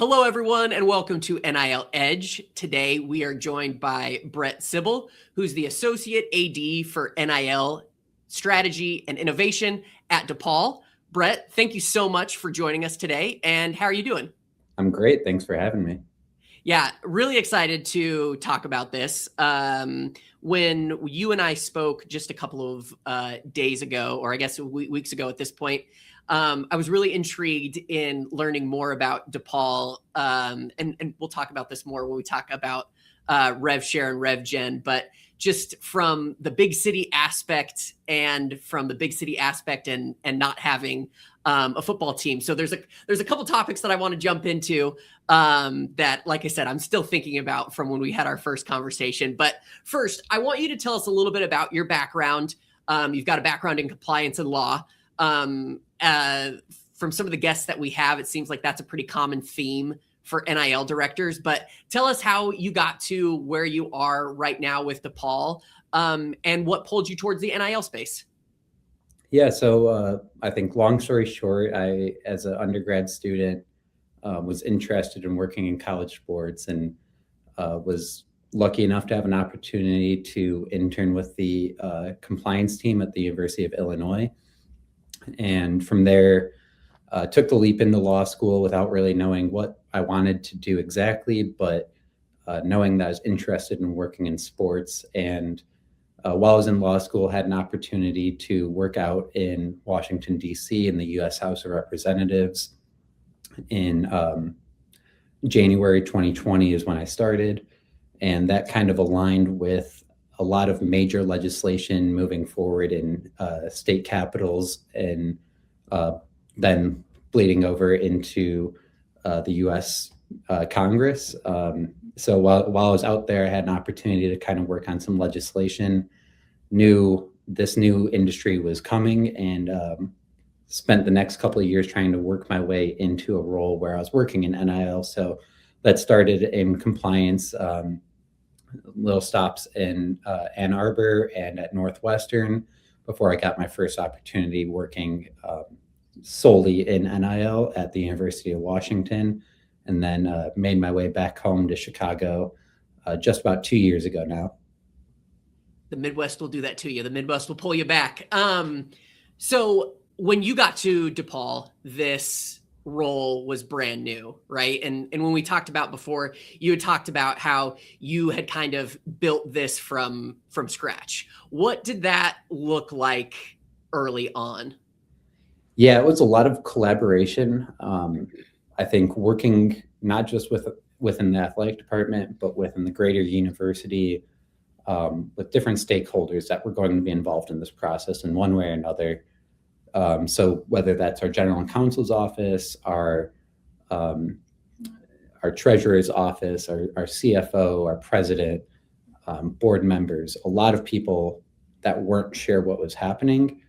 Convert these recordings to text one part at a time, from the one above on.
Hello, everyone, and welcome to NIL Edge. Today, we are joined by Brett Sible, who's the Associate AD for NIL Strategy and Innovation at DePaul. Brett, thank you so much for joining us today. And how are you doing? I'm great. Thanks for having me. Yeah, really excited to talk about this. When you and I spoke just a couple of days ago, or I guess weeks ago at this point, I was really intrigued in learning more about DePaul, and we'll talk about this more when we talk about rev share and rev gen, but just from the big city aspect and not having a football team. So there's a couple topics that I want to jump into that, like I said, I'm still thinking about from when we had our first conversation. But first, I want you to tell us a little bit about your background. You've got a background in compliance and law. From some of the guests that we have, it seems like that's a pretty common theme for NIL directors. But tell us how you got to where you are right now with DePaul, and what pulled you towards the NIL space. Yeah, so I think long story short, I, as an undergrad student, was interested in working in college sports and was lucky enough to have an opportunity to intern with the compliance team at the University of Illinois. And from there, took the leap into law school without really knowing what I wanted to do exactly, but knowing that I was interested in working in sports. And while I was in law school, had an opportunity to work out in Washington, D.C. in the U.S. House of Representatives. In January 2020 is when I started, and that kind of aligned with a lot of major legislation moving forward in state capitals, and then bleeding over into the U.S. Congress. So while I was out there, I had an opportunity to kind of work on some legislation, knew this new industry was coming, and spent the next couple of years trying to work my way into a role where I was working in NIL. So that started in compliance, little stops in Ann Arbor and at Northwestern before I got my first opportunity working solely in NIL at the University of Washington, and then made my way back home to Chicago just about 2 years ago now. The Midwest will do that to you. The Midwest will pull you back. So when you got to DePaul, this role was brand new, right? And when we talked about before, you had talked about how you had kind of built this from scratch. What did that look like early on? Yeah, it was a lot of collaboration. I think working not just within the athletic department, but within the greater university, with different stakeholders that were going to be involved in this process in one way or another. So whether that's our general counsel's office, our treasurer's office, our CFO, our president, board members, a lot of people that weren't sure what was happening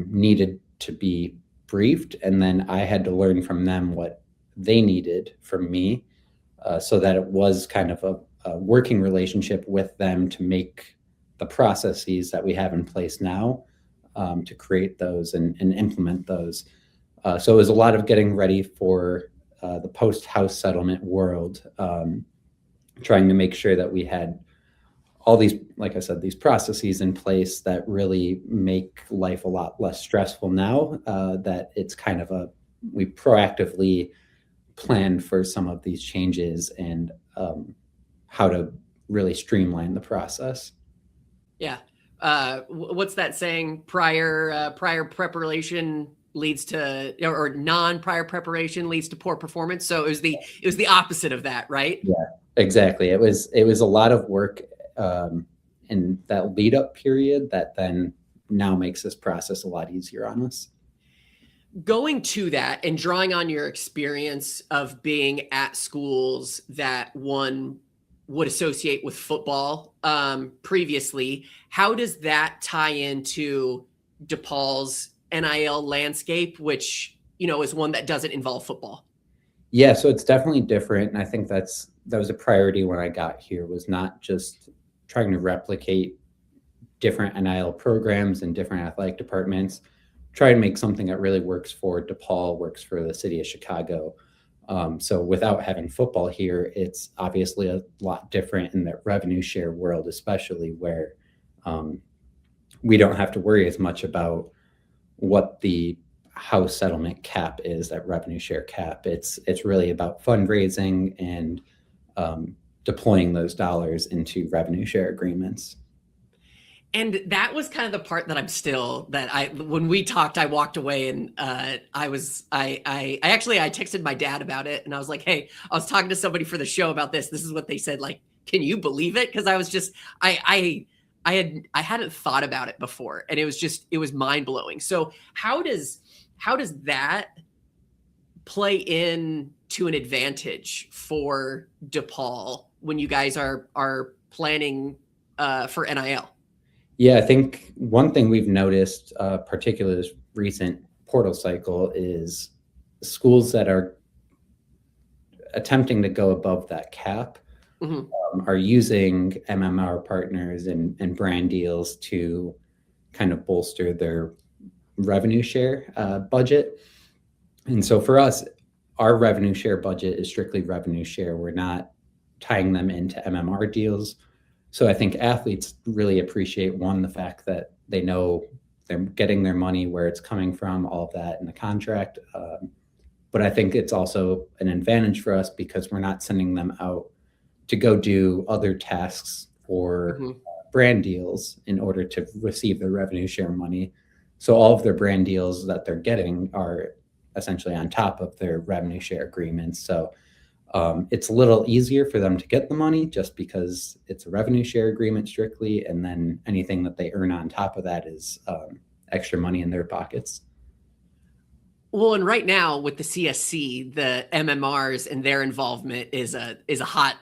needed to be briefed, and then I had to learn from them what they needed from me, so that it was kind of a working relationship with them to make the processes that we have in place now, to create those and implement those. So it was a lot of getting ready for the post-house settlement world, trying to make sure that we had all these, like I said, these processes in place that really make life a lot less stressful now, that it's kind of we proactively planned for some of these changes and how to really streamline the process. Yeah. What's that saying? Prior preparation leads to, or non-prior preparation leads to poor performance. So it was the opposite of that, right? Yeah, exactly. It was a lot of work in that lead up period that then now makes this process a lot easier on us. Going to that and drawing on your experience of being at schools that one would associate with football previously, how does that tie into DePaul's NIL landscape, which, is one that doesn't involve football? Yeah, so it's definitely different. And I think that was a priority when I got here, was not just trying to replicate different NIL programs and different athletic departments, try to make something that really works for DePaul, works for the city of Chicago. So without having football here, it's obviously a lot different in the revenue share world, especially where we don't have to worry as much about what the house settlement cap is, that revenue share cap. It's really about fundraising and deploying those dollars into revenue share agreements. And that was kind of the part that when we talked, I walked away and I texted my dad about it and I was like, hey, I was talking to somebody for the show about this. This is what they said. Like, can you believe it? Cause I was just, I hadn't thought about it before and it was mind blowing. So how does that play in to an advantage for DePaul when you guys are planning for NIL? Yeah, I think one thing we've noticed, particularly this recent portal cycle, is schools that are attempting to go above that cap are using MMR partners and brand deals to kind of bolster their revenue share budget. And so for us, our revenue share budget is strictly revenue share. We're not tying them into MMR deals. So I think athletes really appreciate, one, the fact that they know they're getting their money, where it's coming from, all of that in the contract. But I think it's also an advantage for us because we're not sending them out to go do other tasks or brand deals in order to receive their revenue share money. So all of their brand deals that they're getting are essentially on top of their revenue share agreements. So it's a little easier for them to get the money just because it's a revenue share agreement strictly. And then anything that they earn on top of that is extra money in their pockets. Well, and right now with the CSC, the MMRs and their involvement is a hot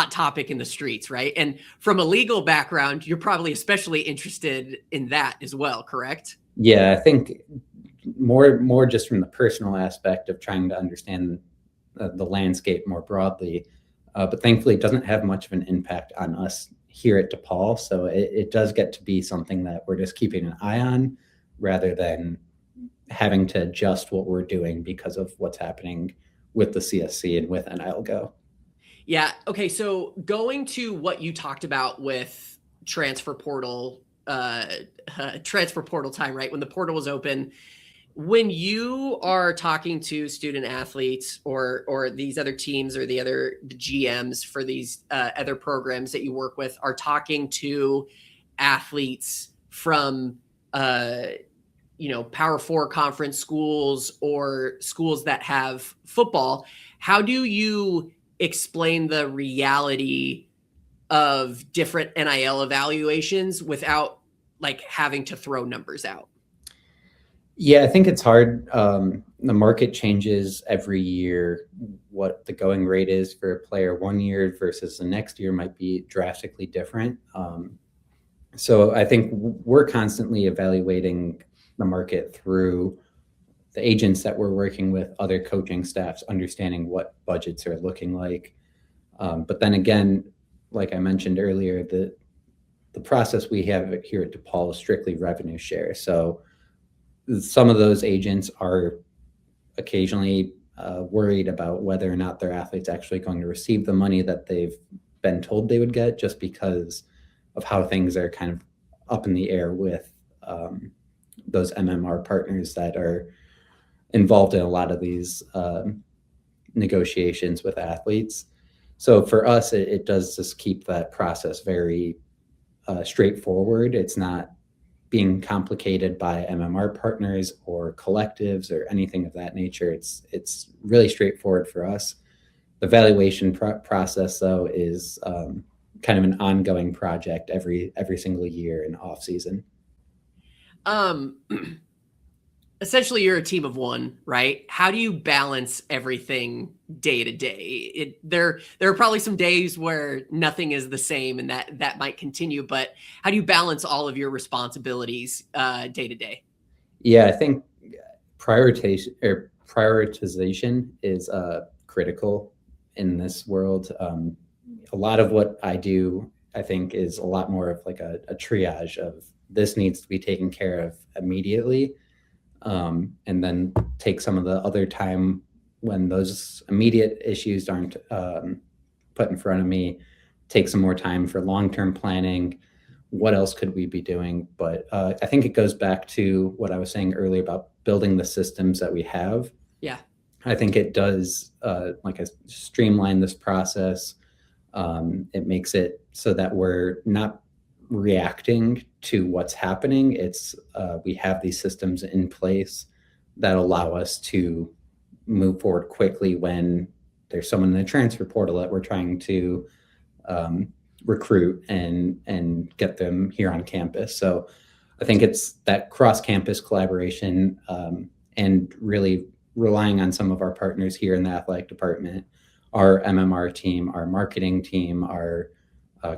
topic in the streets, right? And from a legal background, you're probably especially interested in that as well, correct? Yeah, I think more just from the personal aspect of trying to understand the landscape more broadly, but thankfully it doesn't have much of an impact on us here at DePaul. So it does get to be something that we're just keeping an eye on rather than having to adjust what we're doing because of what's happening with the CSC and with NIL Go. Yeah. Okay. So going to what you talked about with transfer portal time, right? When the portal was open, when you are talking to student athletes or these other teams or the GMs for these other programs that you work with are talking to athletes from Power 4 conference schools or schools that have football, how do you explain the reality of different NIL evaluations without like having to throw numbers out? Yeah, I think it's hard. The market changes every year. What the going rate is for a player one year versus the next year might be drastically different. So I think we're constantly evaluating the market through the agents that we're working with, other coaching staffs, understanding what budgets are looking like. But then again, like I mentioned earlier, the process we have here at DePaul is strictly revenue share. So some of those agents are occasionally worried about whether or not their athlete's actually going to receive the money that they've been told they would get, just because of how things are kind of up in the air with those MMR partners that are involved in a lot of these negotiations with athletes. So for us, it does just keep that process very straightforward. It's not being complicated by MMR partners or collectives or anything of that nature. It's really straightforward for us. The valuation process, though, is kind of an ongoing project every single year in off season. Essentially, you're a team of one, right? How do you balance everything day to day? There are probably some days where nothing is the same, and that might continue. But how do you balance all of your responsibilities day to day? Yeah, I think prioritization is critical in this world. A lot of what I do, I think, is a lot more of like a triage of this needs to be taken care of immediately. And then take some of the other time when those immediate issues aren't put in front of me, take some more time for long-term planning. What else could we be doing? But I think it goes back to what I was saying earlier about building the systems that we have. Yeah. I think it does streamline this process. It makes it so that we're not reacting to what's happening. It's we have these systems in place that allow us to move forward quickly when there's someone in the transfer portal that we're trying to recruit and get them here on campus. So I think it's that cross-campus collaboration and really relying on some of our partners here in the athletic department, our MMR team, our marketing team, our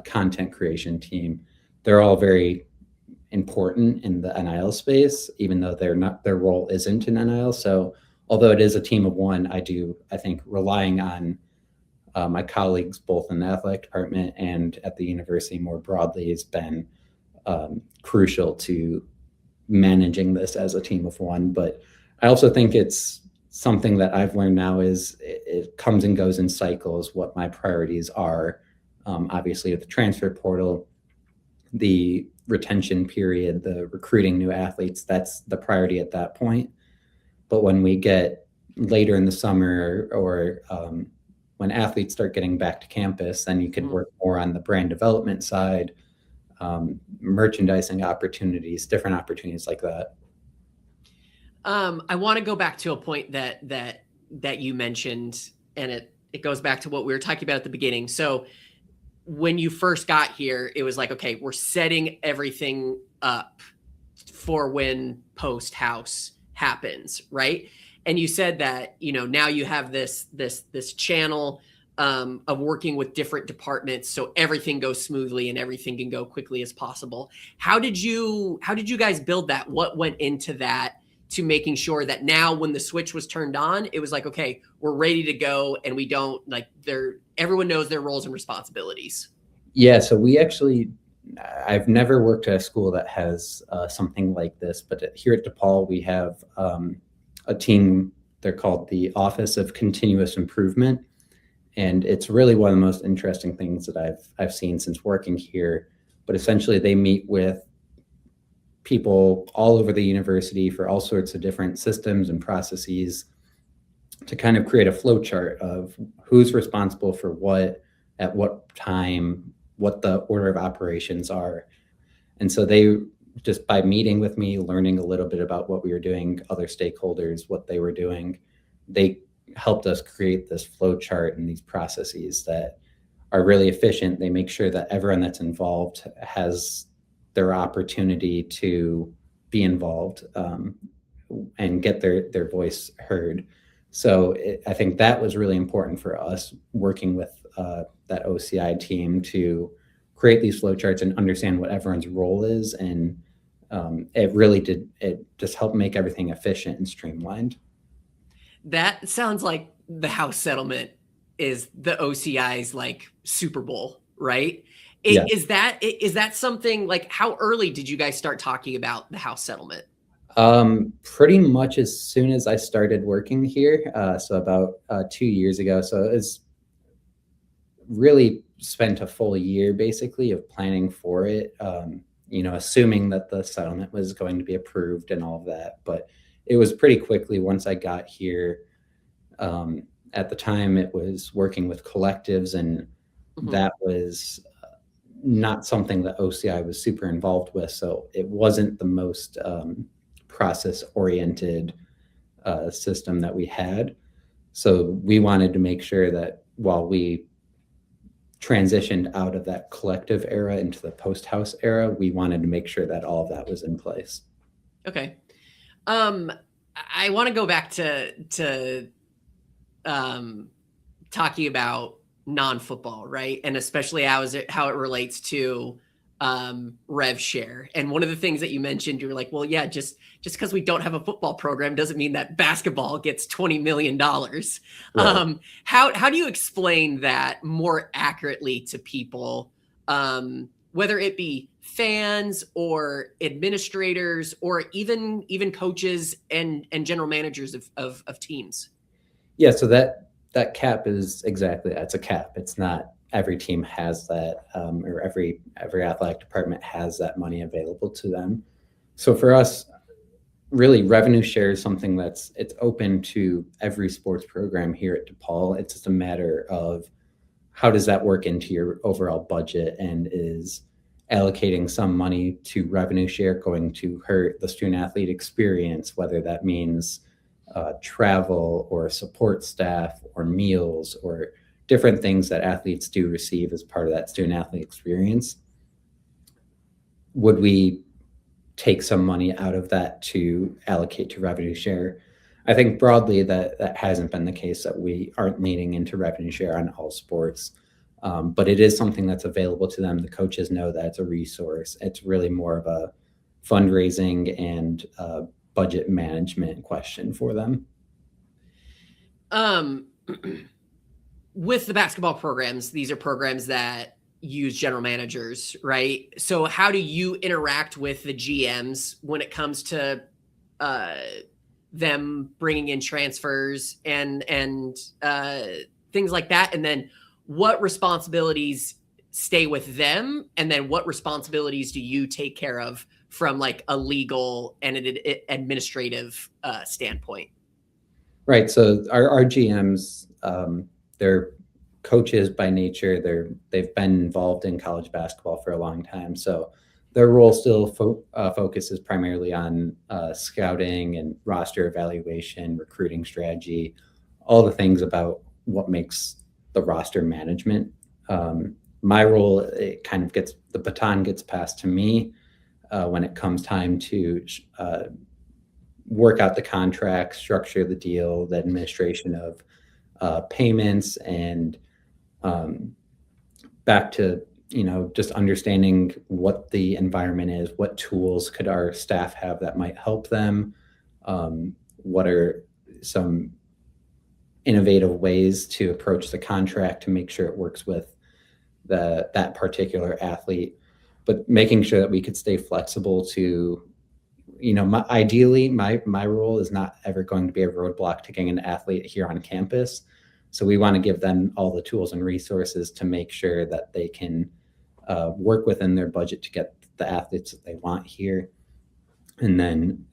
content creation team. They're all very important in the NIL space, even though their role isn't in NIL. So although it is a team of one, I think relying on my colleagues, both in the athletic department and at the university more broadly, has been crucial to managing this as a team of one. But I also think it's something that I've learned now is it comes and goes in cycles, what my priorities are. Obviously, with the transfer portal, the retention period, the recruiting new athletes, that's the priority at that point. But when we get later in the summer or when athletes start getting back to campus, then you can work more on the brand development side, merchandising opportunities, different opportunities like that. I want to go back to a point that you mentioned, and it goes back to what we were talking about at the beginning. So when you first got here, it was like, okay, we're setting everything up for when post house happens, right? And you said that, now you have this channel of working with different departments, so everything goes smoothly and everything can go quickly as possible. How did you guys build that? What went into that to making sure that now when the switch was turned on, it was like, okay, we're ready to go, and we don't everyone knows their roles and responsibilities? Yeah, so I've never worked at a school that has something like this, but here at DePaul, we have a team, they're called the Office of Continuous Improvement. And it's really one of the most interesting things that I've seen since working here. But essentially they meet with people all over the university for all sorts of different systems and processes to kind of create a flow chart of who's responsible for what, at what time, what the order of operations are. And so they, just by meeting with me, learning a little bit about what we were doing, other stakeholders, what they were doing, they helped us create this flow chart and these processes that are really efficient. They make sure that everyone that's involved has their opportunity to be involved and get their voice heard. So I think that was really important for us, working with that OCI team to create these flowcharts and understand what everyone's role is. And it just helped make everything efficient and streamlined. That sounds like the house settlement is the OCI's Super Bowl, right? Yeah. Is that something how early did you guys start talking about the house settlement? Pretty much as soon as I started working here. So about 2 years ago. So it's really spent a full year basically of planning for it, assuming that the settlement was going to be approved and all of that. But it was pretty quickly once I got here. At the time, it was working with collectives, and that was not something that OCI was super involved with. So it wasn't the most process-oriented system that we had. So we wanted to make sure that while we transitioned out of that collective era into the post-house era, we wanted to make sure that all of that was in place. Okay. I want to go back to talking about non-football, right? And especially how it relates to rev share. And one of the things that you mentioned, you were like, well, yeah, just because we don't have a football program doesn't mean that basketball gets $20 million. Right. How do you explain that more accurately to people, whether it be fans or administrators or even coaches and general managers of teams? Yeah, so that cap is exactly that. It's a cap. It's not every team has that, or every athletic department has that money available to them. So for us, really, revenue share is something it's open to every sports program here at DePaul. It's just a matter of how does that work into your overall budget, and is allocating some money to revenue share going to hurt the student athlete experience, whether that means travel or support staff or meals or different things that athletes do receive as part of that student athlete experience. Would we take some money out of that to allocate to revenue share? I think broadly that hasn't been the case, that we aren't leaning into revenue share on all sports. But it is something that's available to them. The coaches know that it's a resource. It's really more of a fundraising and budget management question for them. With the basketball programs, these are programs that use general managers, right? So how do you interact with the GMs when it comes to them bringing in transfers and things like that? And then what responsibilities stay with them? And then what responsibilities do you take care of from like a legal and an administrative standpoint? Right. So our GMs, they're coaches by nature. They've been involved in college basketball for a long time. So their role still focuses primarily on scouting and roster evaluation, recruiting strategy, all the things about what makes the roster management. My role, the baton gets passed to me when it comes time to work out the contract, structure the deal, the administration of payments, and back to just understanding what the environment is, what tools could our staff have that might help them, what are some innovative ways to approach the contract to make sure it works with that particular athlete, but making sure that we could stay flexible to, ideally, my role is not ever going to be a roadblock to getting an athlete here on campus. So we want to give them all the tools and resources to make sure that they can work within their budget to get the athletes that they want here, and then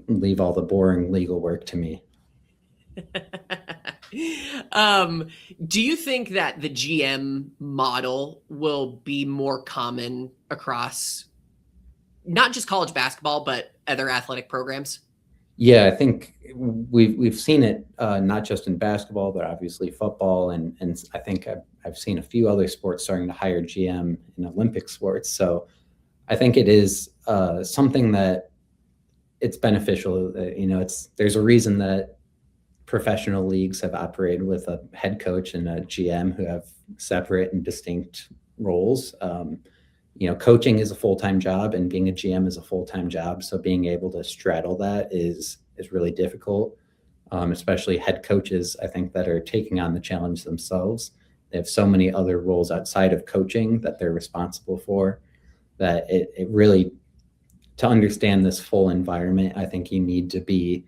leave all the boring legal work to me. Do you think that the GM model will be more common across not just college basketball, but other athletic programs? Yeah, I think we've seen it not just in basketball, but obviously football, and I think I've seen a few other sports starting to hire GM in Olympic sports. So I think it is something that it's beneficial. There's a reason that professional leagues have operated with a head coach and a GM who have separate and distinct roles. Coaching is a full-time job, and being a GM is a full-time job. So being able to straddle that is really difficult, especially head coaches, I think, that are taking on the challenge themselves. They have so many other roles outside of coaching that they're responsible for, that it really, to understand this full environment, I think you need to be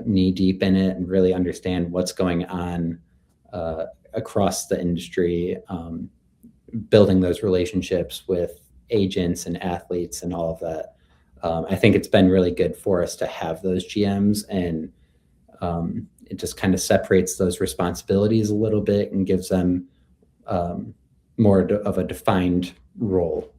knee deep in it and really understand what's going on across the industry, building those relationships with agents and athletes and all of that. I think it's been really good for us to have those GMs, and it just kind of separates those responsibilities a little bit and gives them more of a defined role.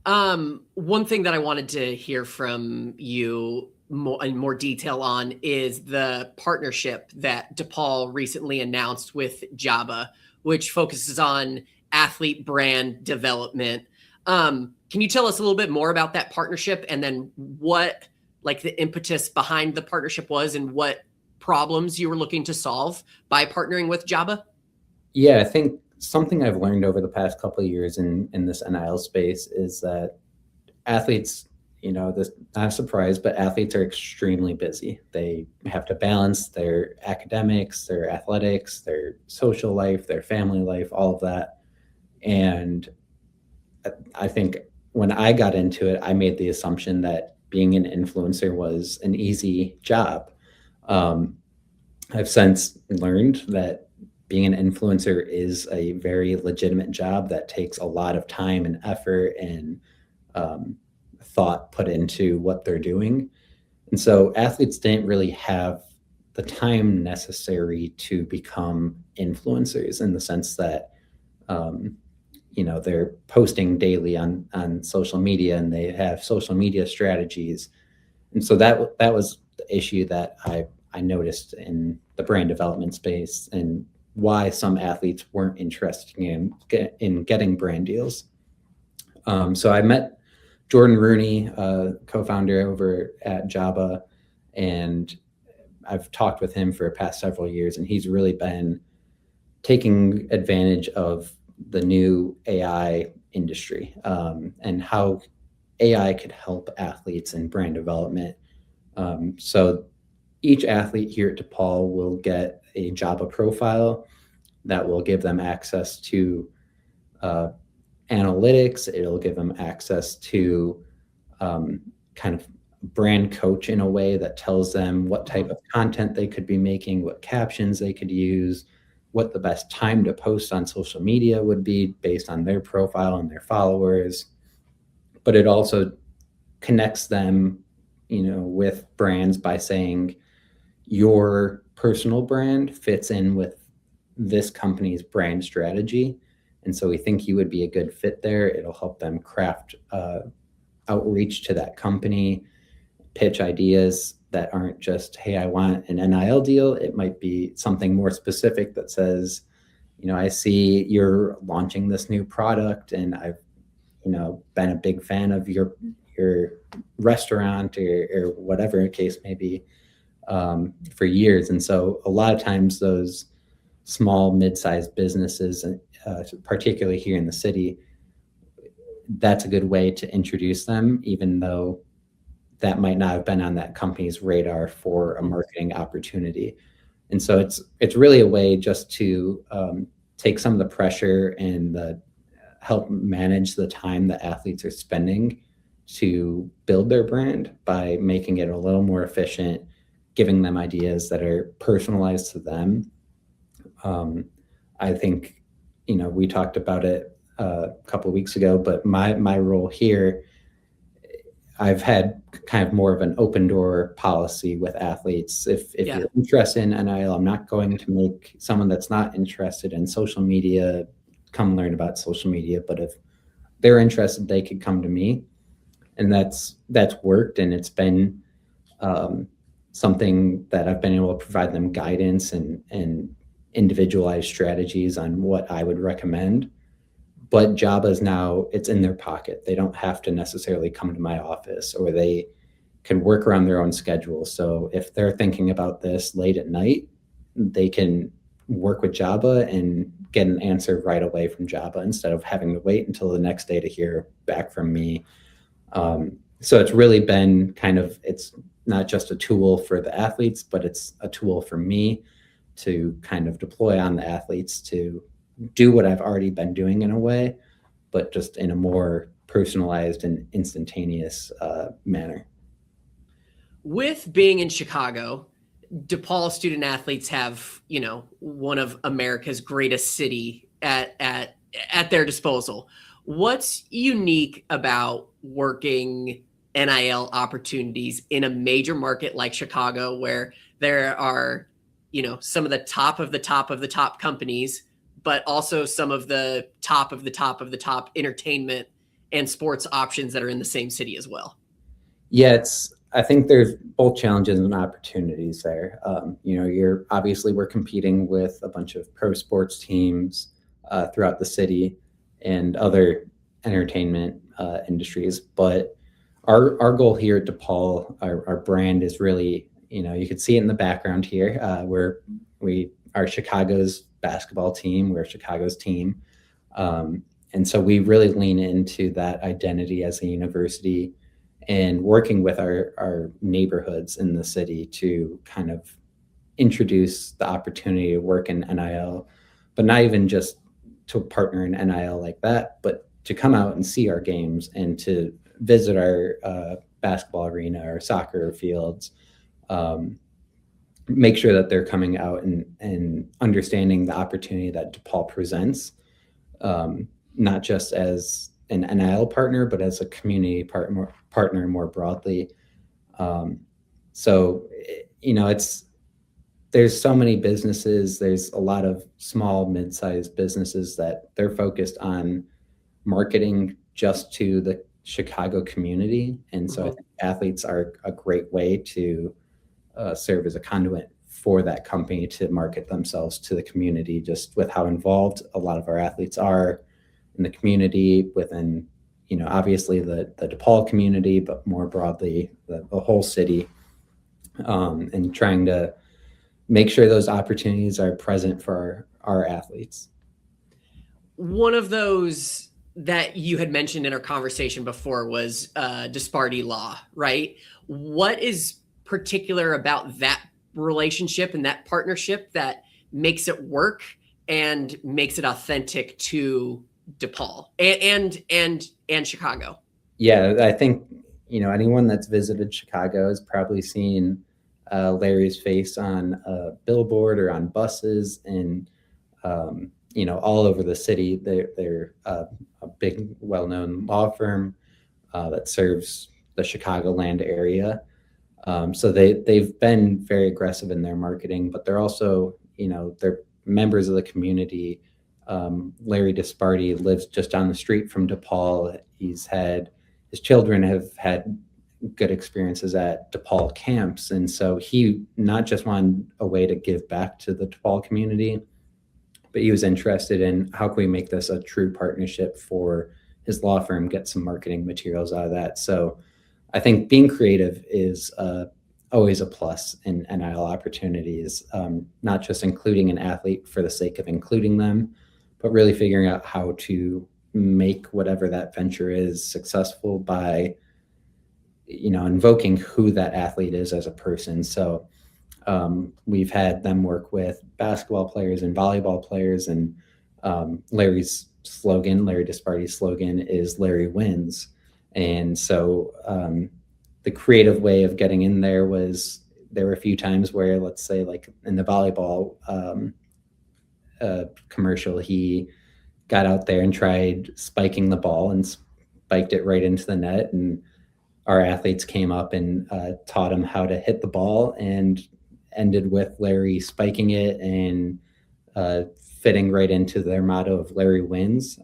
One thing that I wanted to hear from you in more detail on is the partnership that DePaul recently announced with Jabba, which focuses on athlete brand development. Can you tell us a little bit more about that partnership, and then what the impetus behind the partnership was, and what problems you were looking to solve by partnering with Jabba? Yeah, I think something I've learned over the past couple of years in this NIL space is that athletes, this not a surprise, but athletes are extremely busy. They have to balance their academics, their athletics, their social life, their family life, all of that. And I think when I got into it, I made the assumption that being an influencer was an easy job. I've since learned that being an influencer is a very legitimate job that takes a lot of time and effort and thought put into what they're doing. And so athletes didn't really have the time necessary to become influencers in the sense that, they're posting daily on social media and they have social media strategies. And so that was the issue that I noticed in the brand development space and why some athletes weren't interested in getting brand deals. So I met Jordan Rooney, co-founder over at Jabba, and I've talked with him for the past several years, and he's really been taking advantage of the new AI industry and how AI could help athletes in brand development. So each athlete here at DePaul will get a Jabba profile that will give them access to analytics. It'll give them access to kind of brand coach in a way that tells them what type of content they could be making, what captions they could use, what the best time to post on social media would be based on their profile and their followers. But it also connects them, with brands by saying your personal brand fits in with this company's brand strategy. And so we think you would be a good fit there. It'll help them craft outreach to that company, pitch ideas that aren't just, hey, I want an NIL deal. It might be something more specific that says, I see you're launching this new product and I've, been a big fan of your restaurant or whatever the case may be for years. And so a lot of times those small, mid-sized businesses, particularly here in the city, that's a good way to introduce them, even though that might not have been on that company's radar for a marketing opportunity. And so it's really a way just to take some of the pressure and help manage the time that athletes are spending to build their brand by making it a little more efficient, giving them ideas that are personalized to them. I think, we talked about it a couple of weeks ago, but my role here, I've had kind of more of an open door policy with athletes. If you're interested in NIL, I'm not going to make someone that's not interested in social media come learn about social media. But if they're interested, they could come to me. And that's worked. And it's been something that I've been able to provide them guidance and individualized strategies on what I would recommend. But Jabba is now, it's in their pocket. They don't have to necessarily come to my office, or they can work around their own schedule. So if they're thinking about this late at night, they can work with Jabba and get an answer right away from Jabba instead of having to wait until the next day to hear back from me. So it's really been it's not just a tool for the athletes, but it's a tool for me to kind of deploy on the athletes to do what I've already been doing in a way, but just in a more personalized and instantaneous manner. With being in Chicago, DePaul student athletes have, one of America's greatest city at their disposal. What's unique about working NIL opportunities in a major market like Chicago, where there are, some of the top of the top of the top companies, but also some of the top of the top of the top entertainment and sports options that are in the same city as well? Yeah, I think there's both challenges and opportunities there. We're competing with a bunch of pro sports teams throughout the city and other entertainment industries. But our goal here at DePaul, our brand is really, you can see it in the background here. We are Chicago's basketball team. We're Chicago's team. And so we really lean into that identity as a university and working with our neighborhoods in the city to kind of introduce the opportunity to work in NIL, but not even just to partner in NIL like that, but to come out and see our games and to visit our basketball arena or soccer fields. make sure that they're coming out and understanding the opportunity that DePaul presents, not just as an NIL partner, but as a community partner more broadly. So, there's so many businesses, there's a lot of small, mid-sized businesses that they're focused on marketing just to the Chicago community. And so I think athletes are a great way to serve as a conduit for that company to market themselves to the community, just with how involved a lot of our athletes are in the community within, obviously the DePaul community, but more broadly, the whole city, and trying to make sure those opportunities are present for our athletes. One of those that you had mentioned in our conversation before was disparity law, right? What is particular about that relationship and that partnership that makes it work and makes it authentic to DePaul and Chicago? Yeah, I think, anyone that's visited Chicago has probably seen Larry's face on a billboard or on buses and, all over the city. They're a big, well-known law firm that serves the Chicagoland area. So they've been very aggressive in their marketing, but they're also, they're members of the community. Larry Disparty lives just down the street from DePaul. His children have had good experiences at DePaul camps. And so he not just wanted a way to give back to the DePaul community, but he was interested in how can we make this a true partnership for his law firm, get some marketing materials out of that. So I think being creative is always a plus in NIL opportunities, not just including an athlete for the sake of including them, but really figuring out how to make whatever that venture is successful by, invoking who that athlete is as a person. So we've had them work with basketball players and volleyball players, and Larry Disparty's slogan is Larry Wins. And so the creative way of getting in there were a few times where, let's say, like in the volleyball commercial, he got out there and tried spiking the ball and spiked it right into the net. And our athletes came up and taught him how to hit the ball, and ended with Larry spiking it and fitting right into their motto of Larry Wins,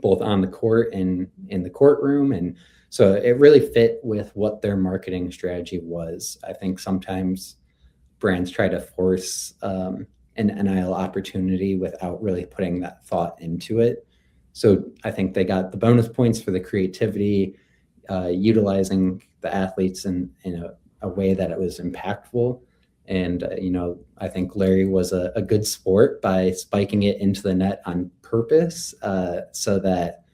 both on the court and in the courtroom. And so it really fit with what their marketing strategy was. I think sometimes brands try to force an NIL opportunity without really putting that thought into it. So I think they got the bonus points for the creativity, utilizing the athletes in a way that it was impactful. And, I think Larry was a good sport by spiking it into the net on purpose, so that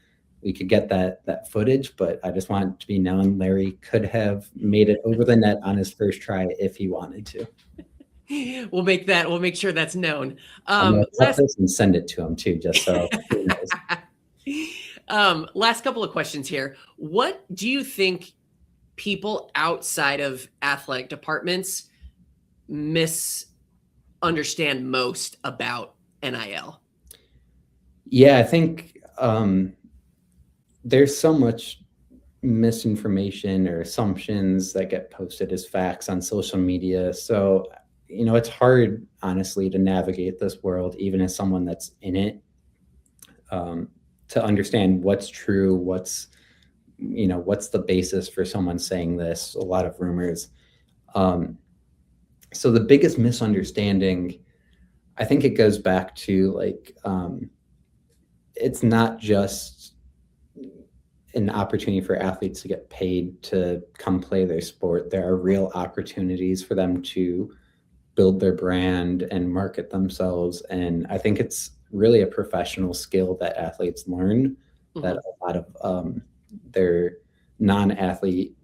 we could get that footage. But I just want it to be known, Larry could have made it over the net on his first try if he wanted to. We'll make sure that's known. And send it to him too, just so he knows. Last couple of questions here. What do you think people outside of athletic departments misunderstand most about NIL? Yeah, I think there's so much misinformation or assumptions that get posted as facts on social media. So, it's hard, honestly, to navigate this world, even as someone that's in it, to understand what's true, what's the basis for someone saying this, a lot of rumors. So the biggest misunderstanding, I think it goes back to it's not just an opportunity for athletes to get paid to come play their sport. There are real opportunities for them to build their brand and market themselves. And I think it's really a professional skill that athletes learn, that a lot of their non-athlete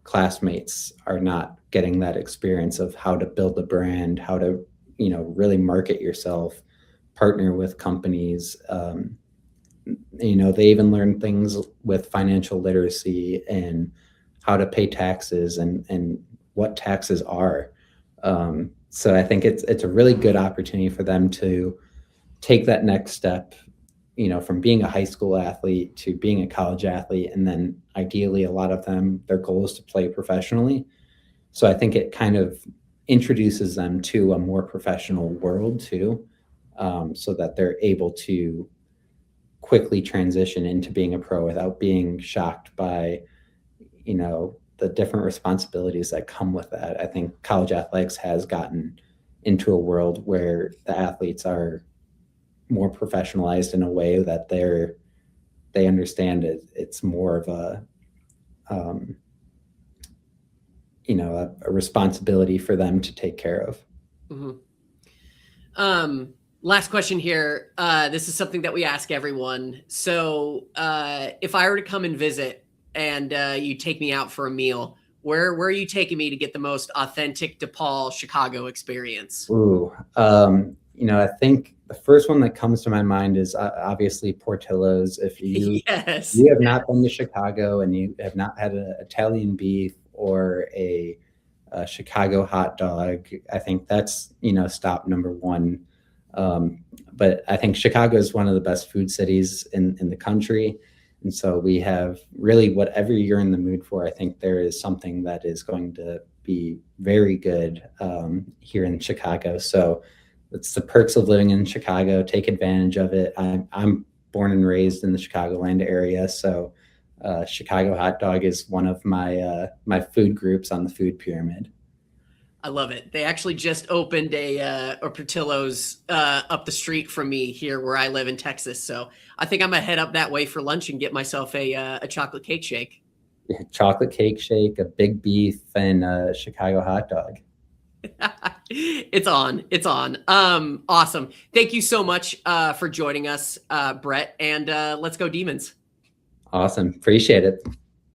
classmates are not getting that experience of how to build a brand, how to, really market yourself, partner with companies. They even learn things with financial literacy and how to pay taxes and what taxes are. So I think it's a really good opportunity for them to take that next step, you know, from being a high school athlete to being a college athlete. And then ideally, a lot of them, their goal is to play professionally. So I think it kind of introduces them to a more professional world too, so that they're able to quickly transition into being a pro without being shocked by, you know, the different responsibilities that come with that. I think college athletics has gotten into a world where the athletes are more professionalized in a way that they understand it. It's more of a you know, a responsibility for them to take care of. Mm-hmm. Last question here. This is something that we ask everyone. So if I were to come and visit and you take me out for a meal, where are you taking me to get the most authentic DePaul, Chicago experience? Ooh, you know, I think the first one that comes to my mind is obviously Portillo's. If you Yes. you have not been to Chicago and you have not had an Italian beef or a Chicago hot dog, I think that's, you know, stop number one. But I think Chicago is one of the best food cities in the country. And so we have really whatever you're in the mood for. I think there is something that is going to be very good here in Chicago. So it's the perks of living in Chicago. Take advantage of it. I'm born and raised in the Chicagoland area. So Chicago hot dog is one of my my food groups on the food pyramid. I love it. They actually just opened a Portillo's up the street from me here where I live in Texas. So I think I'm gonna head up that way for lunch and get myself a chocolate cake shake. Chocolate cake shake, a big beef, and a Chicago hot dog. It's on. It's on. Awesome. Thank you so much for joining us, Brett. And let's go Demons. Awesome. Appreciate it.